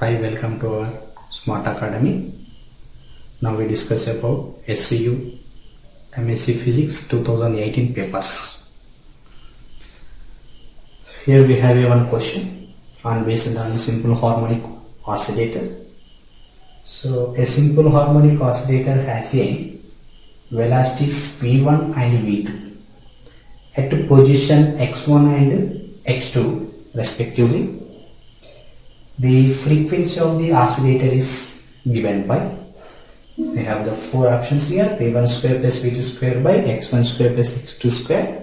Hi, welcome to our Smart Academy. Now we discuss about SCU MSc Physics 2018 papers. Here we have a one question based on simple harmonic oscillator. So a simple harmonic oscillator has a velocities V1 and V2 at position x1 and x2 respectively. The frequency of the oscillator is given by, we have the four options here, v1 square plus v2 square by x1 square plus x2 square,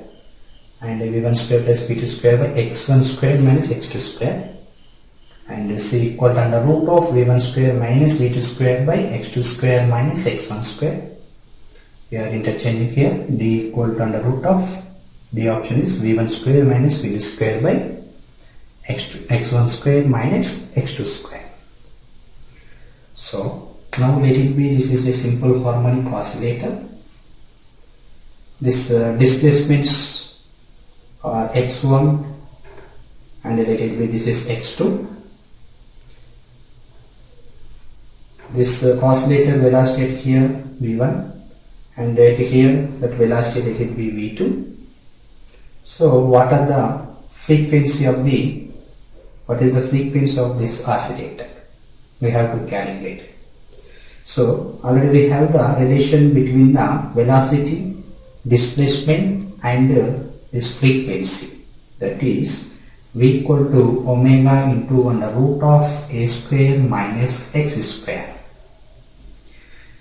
and v1 square plus v2 square by x1 square minus x2 square, and this is equal to under root of v1 square minus v2 square by x2 square minus x1 square. We are interchanging here, d equal to under root of, the option is v1 square minus v2 square by x1 square minus x2 square. So now let it be, this is a simple harmonic oscillator. This displacements are x1 and let it be, this is x2. This oscillator velocity here v1 and right here that velocity let it be v2. So what are the frequency of the, what is the frequency of this oscillator? We have to calculate. So already we have the relation between the velocity, displacement and this frequency, that is v equal to omega into under root of a square minus x square.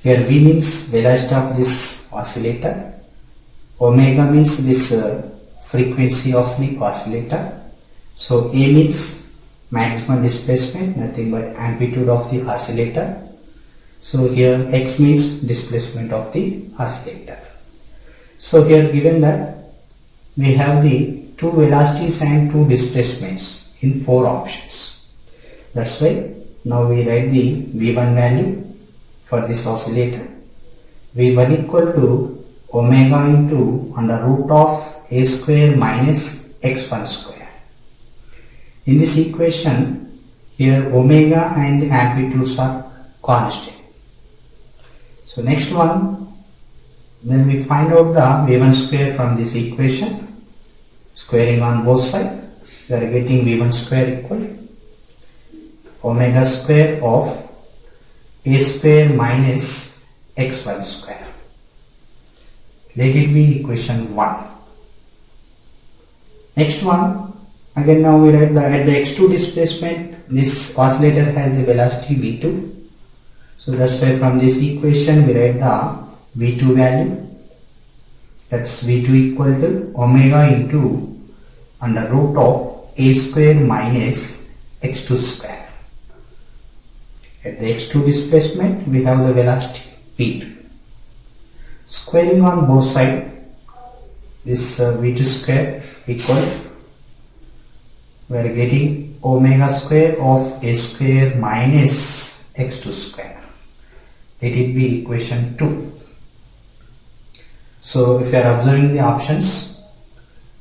Here v means velocity of this oscillator, omega means this frequency of the oscillator, so a means maximum displacement, nothing but amplitude of the oscillator. So here x means displacement of the oscillator. So here given that we have the two velocities and two displacements in four options. That's why now we write the v1 value for this oscillator. v1 equal to omega into under root of a square minus x1 square. In this equation, here omega and amplitudes are constant. So next one, then we find out the v1 square from this equation, squaring on both sides. We are getting v1 square equal omega square of a square minus x1 square. Let it be equation 1. Next one, again now we write that at the x2 displacement, this oscillator has the velocity v2. So that's why from this equation we write the v2 value. That's v2 equal to omega into under root of a square minus x2 square. At the x2 displacement we have the velocity v2. Squaring on both sides, this v2 square equal, we are getting omega square of a square minus x2 square. Let it be equation 2. So if you are observing the options,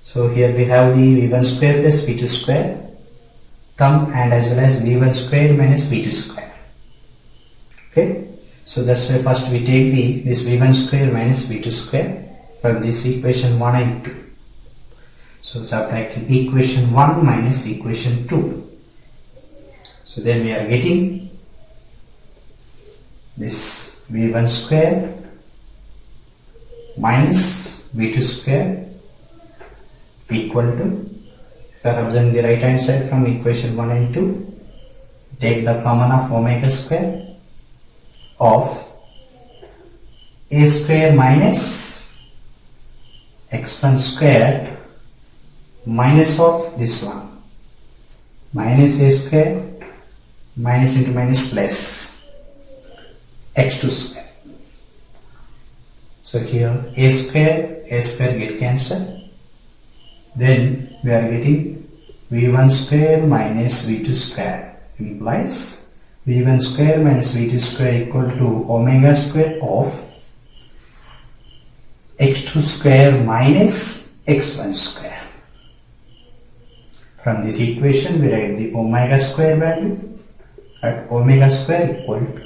so here we have the v1 square plus v2 square term and as well as v1 square minus v2 square. Okay, so that's why first we take this v1 square minus v2 square from this equation 1 and 2. So subtracting equation 1 minus equation 2. So then we are getting this v1 square minus v2 square equal to, if you are observing the right hand side from equation 1 and 2, take the common of omega square of a square minus x1 square minus of this one, minus a square, minus into minus plus x2 square. So here a square get cancelled. Then we are getting v1 square minus v2 square implies v1 square minus v2 square equal to omega square of x2 square minus x1 square. From this equation we write the omega square value at omega square equal to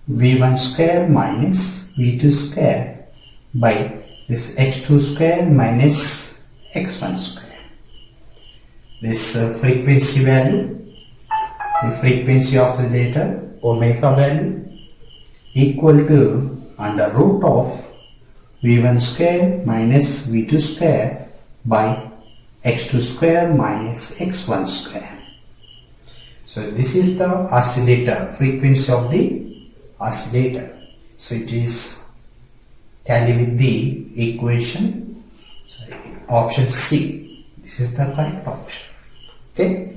v1 square minus v2 square by this x2 square minus x1 square. This frequency value, the frequency oscillator omega value equal to under root of v1 square minus v2 square by x2 square minus x1 square. So this is the oscillator, frequency of the oscillator. So it is tally with the equation, option C. This is the correct option. Okay.